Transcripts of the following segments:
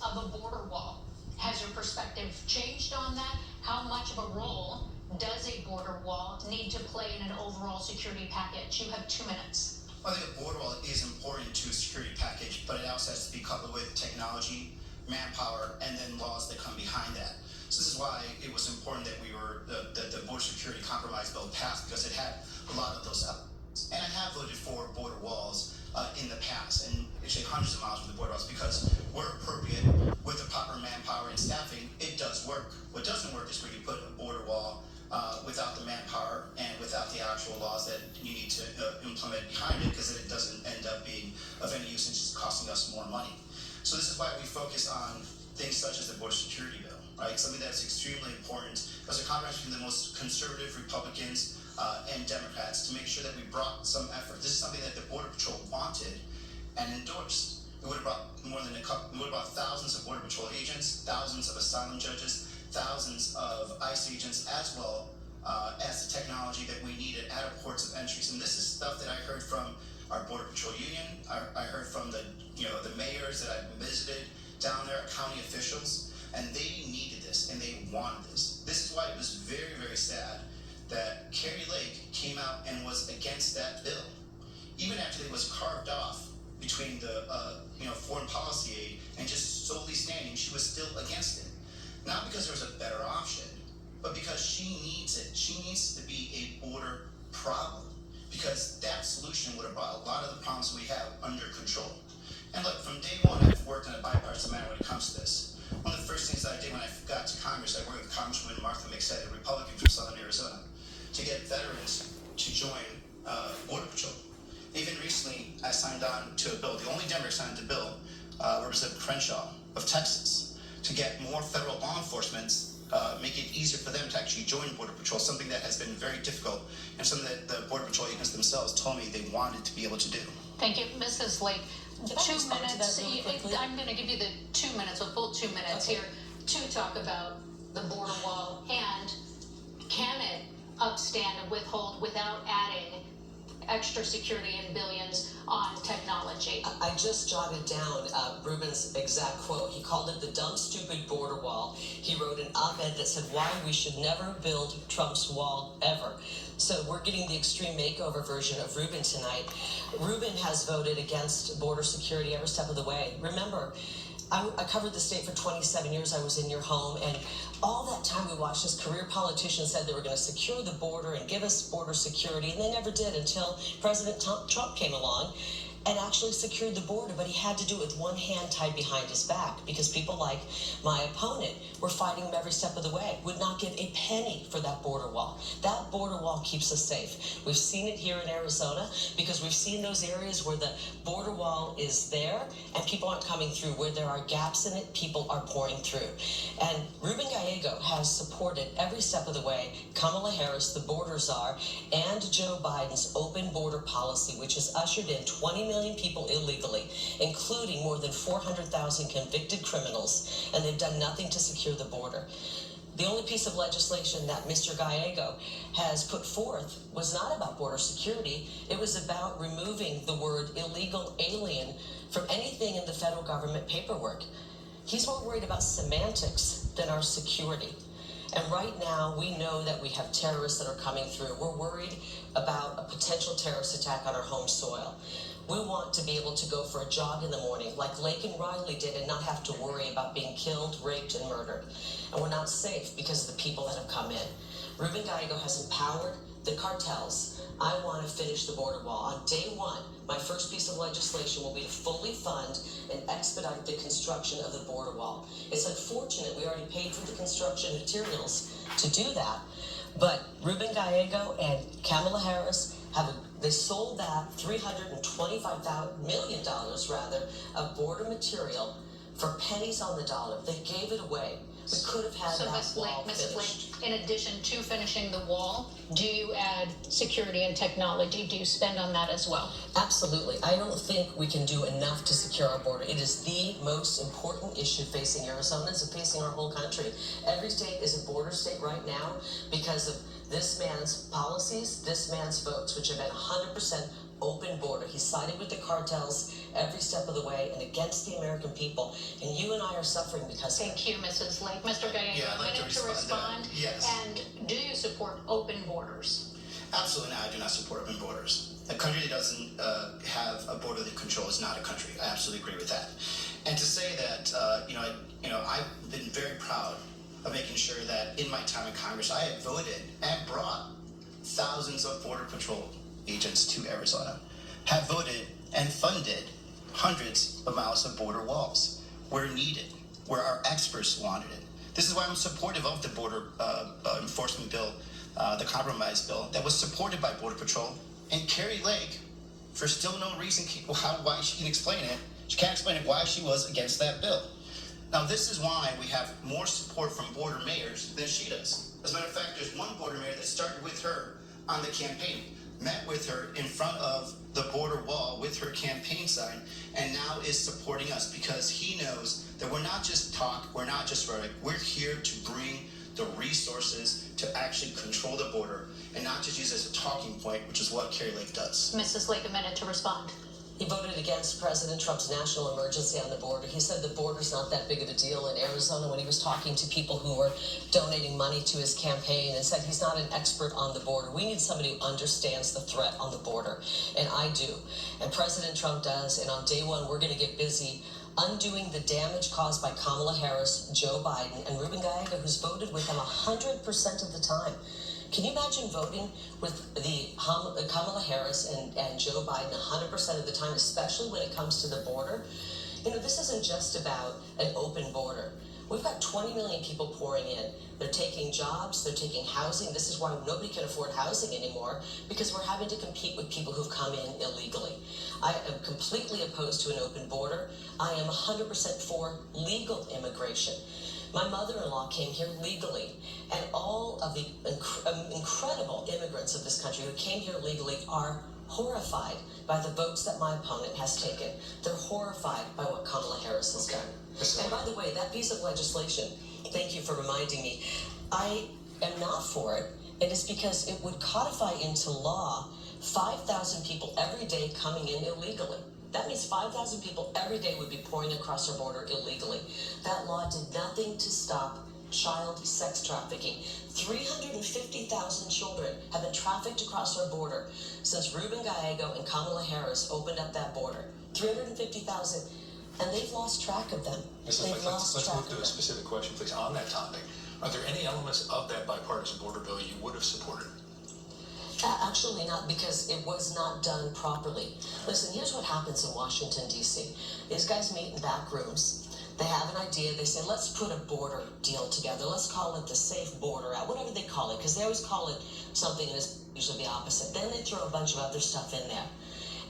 of a border wall. Has your perspective changed on that? How much of a role does a border wall need to play in an overall security package? You have 2 minutes. I think a border wall is important to a security package, but it also has to be coupled with technology, manpower, and then laws that come behind that. So this is why it was important that the border security compromise bill passed, because it had a lot of those elements. And I have voted for border walls in the past, and actually hundreds of miles from the border walls, because where appropriate, with the proper manpower and staffing, it does work. What doesn't work is where you put a border wall without the manpower and without the actual laws that you need to implement behind it, because it doesn't end up being of any use and just costing us more money. So this is why we focus on things such as the border security bill, right? Something that's extremely important. It was a compromise between the most conservative Republicans and Democrats to make sure that we brought some effort. This is something that the Border Patrol wanted and endorsed. It would have brought it would have brought thousands of Border Patrol agents, thousands of asylum judges, thousands of ICE agents, as well as the technology that we needed at our ports of entries. And this is stuff that I heard from our Border Patrol union. I heard from the mayors that I've visited down there, county officials, and they needed this and they wanted this. This is why it was very, very sad that Kari Lake came out and was against that bill, even after it was carved off between the foreign policy aid and just solely standing. She was still against it, not because there was a better option, but because she needs it. She needs to be a border problem, because that solution would have brought a lot of the problems we have under control. And look, from day one, I've worked in a bipartisan manner when it comes to this. One of the first things that I did when I got to Congress, I worked with Congresswoman Martha McSally, a Republican from Southern Arizona, to get veterans to join Border Patrol. Even recently, I signed on to a bill. The only Democrat signed the bill, Representative Crenshaw of Texas, to get more federal law enforcement, make it easier for them to actually join Border Patrol, something that has been very difficult and something that the Border Patrol agents themselves told me they wanted to be able to do. Thank you. Mrs. Lake, 2 minutes. I'm going to give you the 2 minutes, a full 2 minutes here, to talk about the border wall, and can it upstand and withhold without adding extra security and billions on technology? I just jotted down Ruben's exact quote. He called it the dumb, stupid border wall. He wrote an op-ed that said why we should never build Trump's wall ever. So we're getting the extreme makeover version of Ruben tonight. Ruben has voted against border security every step of the way. Remember, I covered the state for 27 years. I was in your home, and all that time we watched as career politicians said they were going to secure the border and give us border security, and they never did until President Trump came along and actually secured the border, but he had to do it with one hand tied behind his back, because people like my opponent were fighting him every step of the way, would not give a penny for that border wall. That border wall keeps us safe. We've seen it here in Arizona, because we've seen those areas where the border wall is there and people aren't coming through. Where there are gaps in it, people are pouring through. And Ruben Gallego has supported every step of the way Kamala Harris, the border czar, and Joe Biden's open border policy, which has ushered in 20 million people illegally, including more than 400,000 convicted criminals, and they've done nothing to secure the border. The only piece of legislation that Mr. Gallego has put forth was not about border security. It was about removing the word illegal alien from anything in the federal government paperwork. He's more worried about semantics than our security. And right now, we know that we have terrorists that are coming through. We're worried about a potential terrorist attack on our home soil. We want to be able to go for a jog in the morning like Lake and Riley did and not have to worry about being killed, raped, and murdered. And we're not safe because of the people that have come in. Ruben Gallego has empowered the cartels. I want to finish the border wall. On day one, my first piece of legislation will be to fully fund and expedite the construction of the border wall. It's unfortunate we already paid for the construction materials to do that, but Ruben Gallego and Kamala Harris they sold that $325 million of border material for pennies on the dollar. They gave it away. We could have had that wall finished. Ms. Lake, in addition to finishing the wall, do you add security and technology? Do you spend on that as well? Absolutely. I don't think we can do enough to secure our border. It is the most important issue facing Arizonans and facing our whole country. Every state is a border state right now because of this man's policies, this man's votes, which have been 100% open border. He sided with the cartels every step of the way and against the American people. And you and I are suffering because of it. Thank you, Mrs. Lake. Mr. Gallego, Yeah, I'd like to respond. Yes. And do you support open borders? Absolutely not. I do not support open borders. A country that doesn't have a border that control is not a country. I absolutely agree with that. And to say that, I've been very proud of making sure that in my time in Congress, I have voted and brought thousands of Border Patrol agents to Arizona, have voted and funded hundreds of miles of border walls where needed, where our experts wanted it. This is why I'm supportive of the border enforcement bill, the compromise bill that was supported by Border Patrol, and Kari Lake, for still no reason why she can explain it. She can't explain it why she was against that bill. Now, this is why we have more support from border mayors than she does. As a matter of fact, there's one border mayor that started with her on the campaign, met with her in front of the border wall with her campaign sign, and now is supporting us because he knows that we're not just talk, we're not just rhetoric, we're here to bring the resources to actually control the border and not just use it as a talking point, which is what Kari Lake does. Mrs. Lake, a minute to respond. He voted against President Trump's national emergency on the border. He said the border's not that big of a deal in Arizona when he was talking to people who were donating money to his campaign, and said he's not an expert on the border. We need somebody who understands the threat on the border, and I do. And President Trump does, and on day one, we're going to get busy undoing the damage caused by Kamala Harris, Joe Biden, and Ruben Gallego, who's voted with them 100% of the time. Can you imagine voting with the Kamala Harris and Joe Biden 100% of the time, especially when it comes to the border? You know, this isn't just about an open border. We've got 20 million people pouring in. They're taking jobs, they're taking housing. This is why nobody can afford housing anymore, because we're having to compete with people who've come in illegally. I am completely opposed to an open border. I am 100% for legal immigration. My mother-in-law came here legally, and all of the incredible immigrants of this country who came here legally are horrified by the votes that my opponent has taken. They're horrified by what Kamala Harris has done. And by the way, that piece of legislation, thank you for reminding me, I am not for it. It is because it would codify into law 5,000 people every day coming in illegally. That means 5,000 people every day would be pouring across our border illegally. That law did nothing to stop child sex trafficking. 350,000 children have been trafficked across our border since Ruben Gallego and Kamala Harris opened up that border. 350,000, and they've lost track of them. Let's move to a specific question, please, on that topic. Are there any elements of that bipartisan border bill you would have supported? Actually not, because it was not done properly. Listen, here's what happens in Washington, D.C. These guys meet in back rooms. They have an idea. They say, let's put a border deal together. Let's call it the Safe Border Act, whatever they call it, because they always call it something and it's usually the opposite. Then they throw a bunch of other stuff in there,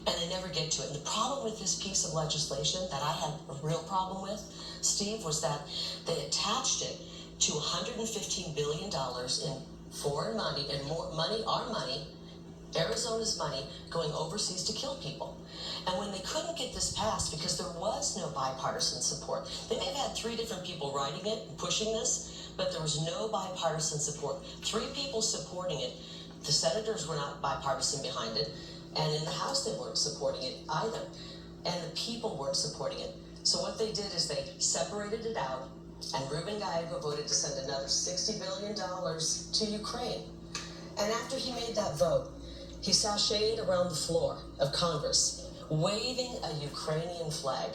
and they never get to it. And the problem with this piece of legislation that I had a real problem with, Steve, was that they attached it to $115 billion in foreign money and more money, our money, Arizona's money, going overseas to kill people. And when they couldn't get this passed because there was no bipartisan support, they may have had 3 different people writing it and pushing this, but there was no bipartisan support. 3 people supporting it. The senators were not bipartisan behind it, and in the House they weren't supporting it either, and the people weren't supporting it. So what they did is they separated it out, and Ruben Gallego voted to send another $60 billion to Ukraine. And after he made that vote, he sashayed around the floor of Congress, waving a Ukrainian flag.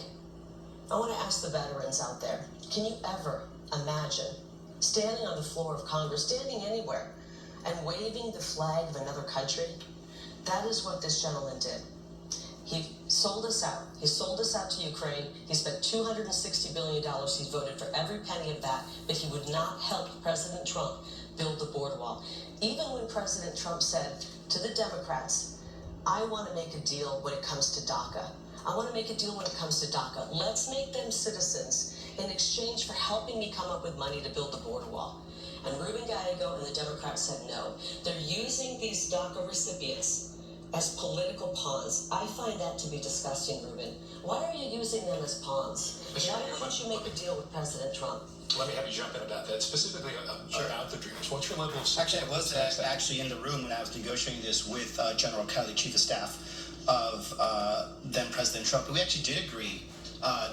I want to ask the veterans out there, can you ever imagine standing on the floor of Congress, standing anywhere, and waving the flag of another country? That is what this gentleman did. He sold us out. He sold us out to Ukraine. He spent $260 billion. He voted for every penny of that, but he would not help President Trump build the border wall. Even when President Trump said to the Democrats, I want to make a deal when it comes to DACA. I want to make a deal when it comes to DACA. Let's make them citizens in exchange for helping me come up with money to build the border wall. And Ruben Gallego and the Democrats said no. They're using these DACA recipients as political pawns. I find that to be disgusting, Ruben. Why are you using them as pawns? Why don't you make a deal with President Trump? Let me have you jump in about that, specifically about the dreams. What's your level of support? Actually, I was actually in the room when I was negotiating this with General Kelly, Chief of Staff. of then President Trump. But we actually did agree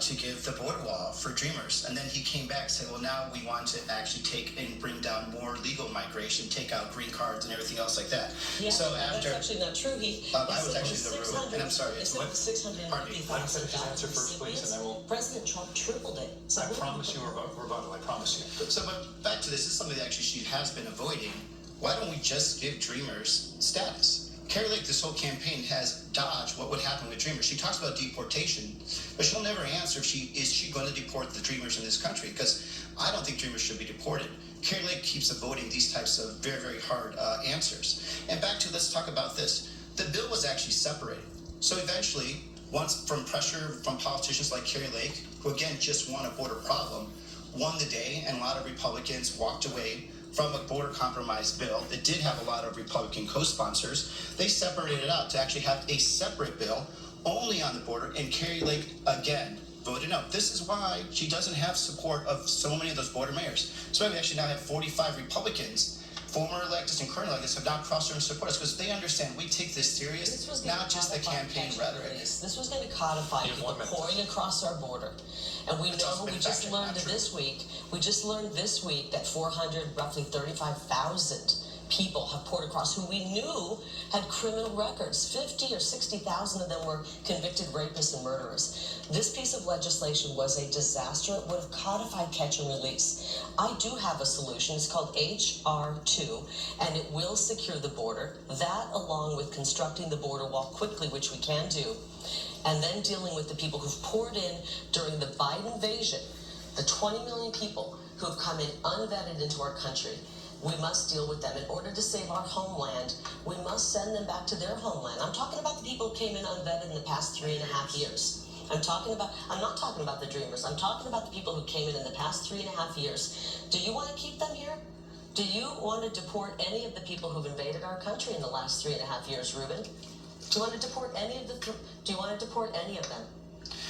to give the border wall for Dreamers. And then he came back and said, well, now we want to actually take and bring down more legal migration, take out green cards and everything else like that. Yeah, so that's after, actually not true. I was actually the rude, and I'm sorry. It's not $650,000. Let me finish his answer first, please, and then we'll. President Trump tripled it. So I promise you a rebuttal. I promise you. So, but back to this is something that actually she has been avoiding. Why don't we just give Dreamers status? Kari Lake, this whole campaign has dodged what would happen with Dreamers. She talks about deportation, but she'll never answer if is she going to deport the Dreamers in this country? Because I don't think Dreamers should be deported. Kari Lake keeps avoiding these types of very, very hard answers. And back to, let's talk about this. The bill was actually separated. So eventually, once from pressure from politicians like Kari Lake, who again just want a border problem, won the day, and a lot of Republicans walked away from a border compromise bill that did have a lot of Republican co-sponsors. They separated it out to actually have a separate bill only on the border, and Kari Lake again voted no. This is why she doesn't have support of so many of those border mayors. So we actually now have 45 Republicans, former electeds and current electeds, have not crossed over and support us because they understand we take this serious, not just the campaign rhetoric. This was going to codify people pouring across our border. And we know, we just learned this week that roughly 35,000 people have poured across who we knew had criminal records. 50 or 60,000 of them were convicted rapists and murderers. This piece of legislation was a disaster. It would have codified catch and release. I do have a solution. It's called H.R. 2, and it will secure the border. That, along with constructing the border wall quickly, which we can do, and then dealing with the people who've poured in during the Biden invasion, the 20 million people who have come in unvetted into our country. We must deal with them. In order to save our homeland, we must send them back to their homeland. I'm talking about the people who came in unvetted in the past 3.5 years. I'm not talking about the Dreamers. I'm talking about the people who came in the past 3.5 years. Do you want to keep them here? Do you want to deport any of the people who've invaded our country in the last 3.5 years, Ruben? Do you want to deport any of them?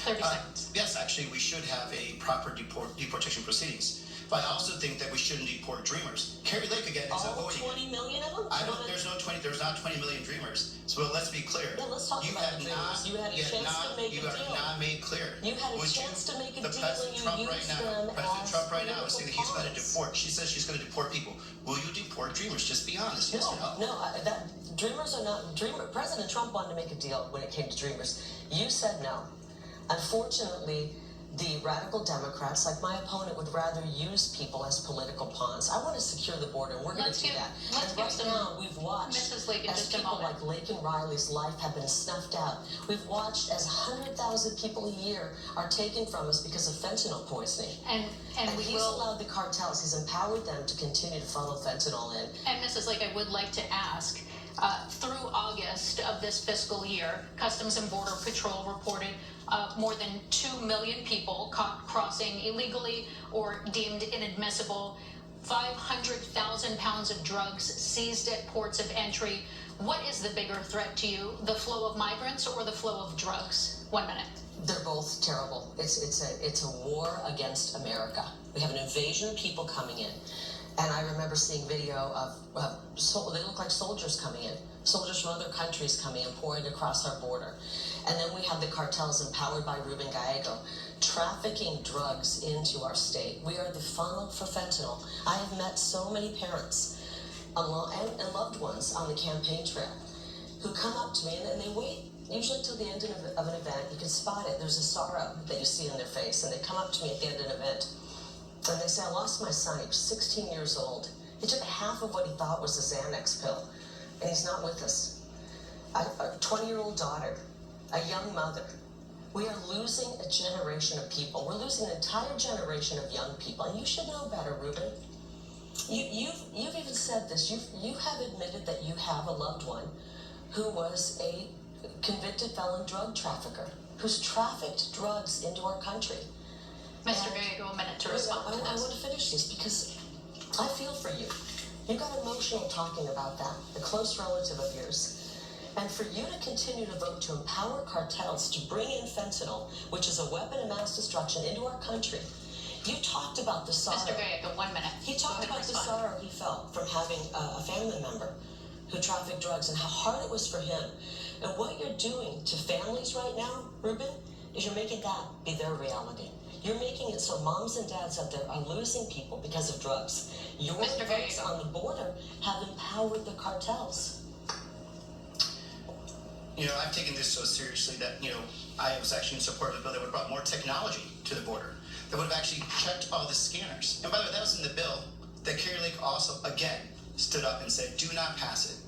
30 seconds. Yes, actually, we should have a proper deportation proceedings. But I also think that we shouldn't deport Dreamers. Kari Lake again is All avoiding 20 million of them? There's not 20 million Dreamers. So let's be clear. Yeah, let's talk about the Dreamers. You had a chance to make a deal. You have not made clear. You had a chance to make a deal and you used them as President Trump right now is saying that he's going to pawns. deport. She says she's going to deport people. Will you deport Dreamers? Just be honest. Yes or no? Dreamers are not. President Trump wanted to make a deal when it came to Dreamers. You said no. Unfortunately, the radical Democrats, like my opponent, would rather use people as political pawns. I want to secure the border, and we're going to do that. And right now, we've watched Mrs. Lake, as people like Laken Riley's life have been snuffed out. We've watched as 100,000 people a year are taken from us because of fentanyl poisoning. And he's allowed the cartels, he's empowered them to continue to funnel fentanyl in. And Mrs. Lake, I would like to ask, through August of this fiscal year, Customs and Border Patrol reported more than 2 million people caught crossing illegally or deemed inadmissible, 500,000 pounds of drugs seized at ports of entry. What is the bigger threat to you, the flow of migrants or the flow of drugs? 1 minute. They're both terrible. It's a war against America. We have an invasion of people coming in. And I remember seeing video of they look like soldiers coming in, soldiers from other countries coming and pouring across our border. And then we have the cartels empowered by Ruben Gallego trafficking drugs into our state. We are the funnel for fentanyl. I have met so many parents and loved ones on the campaign trail who come up to me and they wait usually till the end of an event. You can spot it. There's a sorrow that you see in their face, and they come up to me at the end of an event. And they say, I lost my son. He was 16 years old. He took half of what he thought was a Xanax pill, and he's not with us. A 20-year-old daughter, a young mother. We are losing a generation of people. We're losing an entire generation of young people, and you should know better, Ruben. You've even said this. You have admitted that you have a loved one who was a convicted felon drug trafficker who's trafficked drugs into our country. Mr. Gallego, a minute to respond to this. I want to finish this because I feel for you. You got emotional talking about that, a close relative of yours. And for you to continue to vote to empower cartels to bring in fentanyl, which is a weapon of mass destruction, into our country. You talked about the sorrow. Mr. Gallego, 1 minute. He talked about the sorrow he felt from having a family member who trafficked drugs and how hard it was for him And what you're doing to families right now, Ruben, is you're making that be their reality. You're making it so moms and dads out there are losing people because of drugs. Your Mr. folks Gallego. on the border have empowered the cartels. You know, I've taken this so seriously that, I was actually in support of a bill that would have brought more technology to the border, that would have actually checked all the scanners. And by the way, that was in the bill that Kari Lake also, again, stood up and said, do not pass it.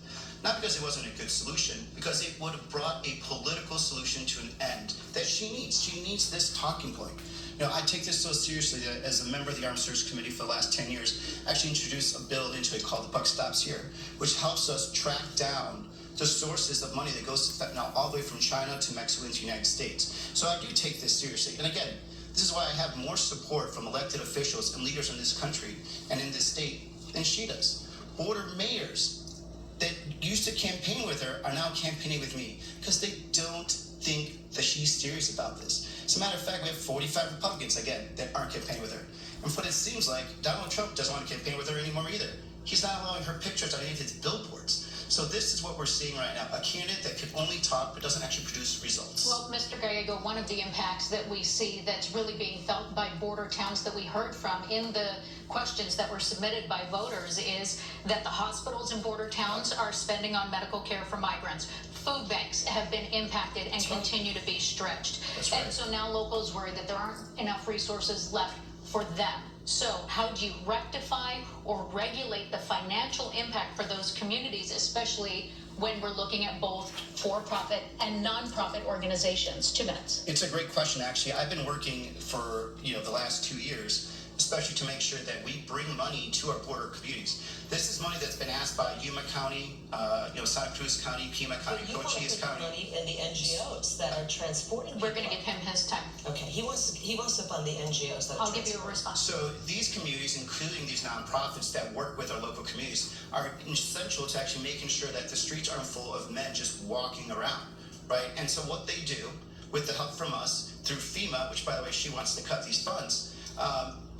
Not because it wasn't a good solution, because it would have brought a political solution to an end that she needs. She needs this talking point. I take this so seriously that as a member of the Armed Services Committee for the last 10 years, I actually introduced a bill into it called The Buck Stops Here, which helps us track down the sources of money that goes now all the way from China to Mexico and to the United States. So I do take this seriously. And again, this is why I have more support from elected officials and leaders in this country and in this state than she does. Border mayors that used to campaign with her are now campaigning with me because they don't think that she's serious about this. As a matter of fact, we have 45 Republicans, again, that aren't campaigning with her. And what it seems like, Donald Trump doesn't want to campaign with her anymore either. He's not allowing her pictures on any of his billboards. So this is what we're seeing right now, a candidate that can only talk but doesn't actually produce results. Well, Mr. Gallego, one of the impacts that we see that's really being felt by border towns that we heard from in the questions that were submitted by voters is that the hospitals in border towns are spending on medical care for migrants. Food banks have been impacted and continue to be stretched. That's right. And so now locals worry that there aren't enough resources left for them. So how do you rectify or regulate the financial impact for those communities, especially when we're looking at both for-profit and non-profit organizations? 2 minutes. It's a great question, actually. I've been working for the last 2 years, especially to make sure that we bring money to our border communities. This is money that's been asked by Yuma County, Santa Cruz County, Pima County, But you want to Cochise put County. money in the NGOs that are transporting people. We're going to give him his time. Okay, he wants to fund the NGOs that are I'll give you a response. So these communities, including these nonprofits that work with our local communities, are essential to actually making sure that the streets aren't full of men just walking around, right? And so what they do, with the help from us, through FEMA, which by the way, she wants to cut these funds,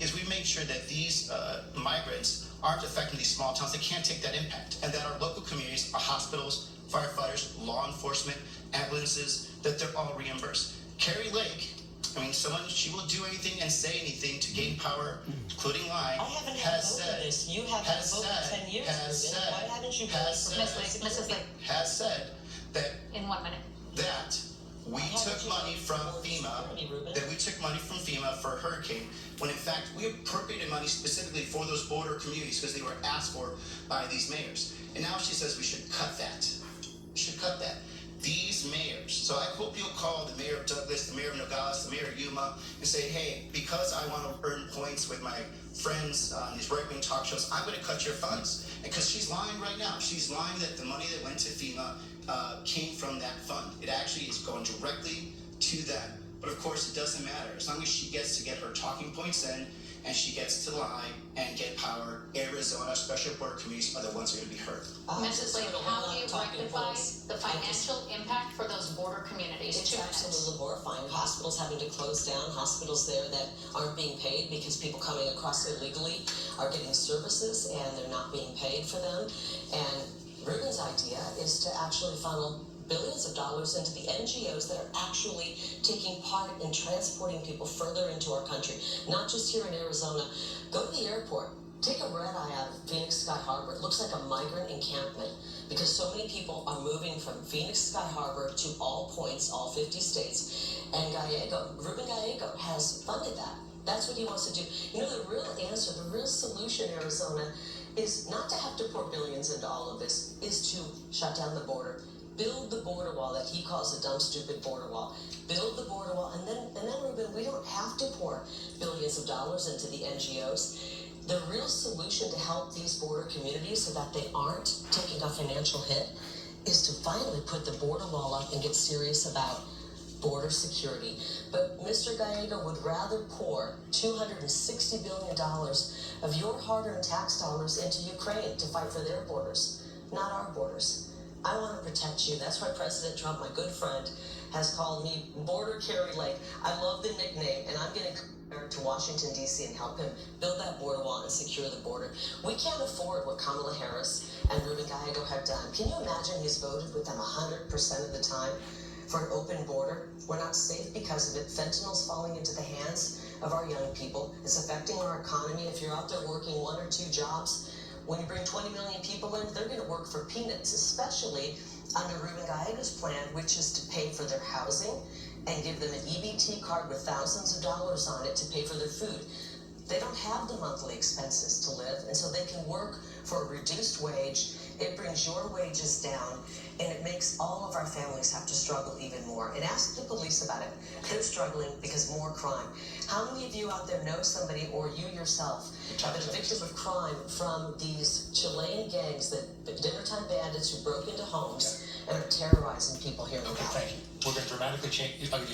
is we make sure that these migrants aren't affecting these small towns. They can't take that impact. And that our local communities, our hospitals, firefighters, law enforcement, ambulances, that they're all reimbursed. Kari Lake, she will do anything and say anything to gain power, including lying. I haven't had a vote for this. You have had a vote for 10 years, Ruben. Why haven't you voted for Mrs. Lake, has said that in 1 minute. we took money from FEMA for hurricane, when in fact we appropriated money specifically for those border communities because they were asked for by these mayors. And now she says we should cut that. These mayors, so I hope you'll call the mayor of Douglas, the mayor of Nogales, the mayor of Yuma, and say, hey, because I want to earn points with my friends on these right-wing talk shows, I'm going to cut your funds. And because she's lying right now. She's lying that the money that went to FEMA came from that fund. It actually is going directly to them. But of course, it doesn't matter. As long as she gets to get her talking points in, and she gets to lie and get power, Arizona special border communities are the ones that are going to be hurt. Mrs. Lake, how do you rectify the financial impact for those border communities? It's 2 minutes. absolutely horrifying. Hospitals having to close down, hospitals there that aren't being paid because people coming across illegally are getting services and they're not being paid for them. And Ruben's idea is to actually funnel billions of dollars into the NGOs that are actually taking part in transporting people further into our country, not just here in Arizona. Go to the airport, take a red eye out of Phoenix Sky Harbor. It looks like a migrant encampment because so many people are moving from Phoenix Sky Harbor to all points, all 50 states. And Ruben Gallego has funded that. That's what he wants to do. The real answer, the real solution, Arizona, is not to have to pour billions into all of this, is to shut down the border. Build the border wall that he calls a dumb, stupid border wall. Build the border wall, and then, Ruben, we don't have to pour billions of dollars into the NGOs. The real solution to help these border communities so that they aren't taking a financial hit is to finally put the border wall up and get serious about border security. But Mr. Gallego would rather pour $260 billion of your hard-earned tax dollars into Ukraine to fight for their borders, not our borders. I want to protect you. That's why President Trump, my good friend, has called me Border Kari Lake. I love the nickname, and I'm going to to Washington, D.C. and help him build that border wall and secure the border. We can't afford what Kamala Harris and Ruben Gallego have done. Can you imagine he's voted with them 100% of the time for an open border? We're not safe because of it. Fentanyl's falling into the hands of our young people. It's affecting our economy. If you're out there working 1 or 2 jobs, when you bring 20 million people in, they're going to work for peanuts, especially under Ruben Gallego's plan, which is to pay for their housing and give them an EBT card with thousands of dollars on it to pay for their food. They don't have the monthly expenses to live, and so they can work for a reduced wage. It brings your wages down, and it makes all of our families have to struggle even more. And ask the police about it. They're struggling because more crime. How many of you out there know somebody, or you yourself, have been a victim of crime from these Chilean gangs, that dinnertime bandits who broke into homes and are terrorizing people here in the Okay, valley? thank you. We're going to dramatically change. I'll give you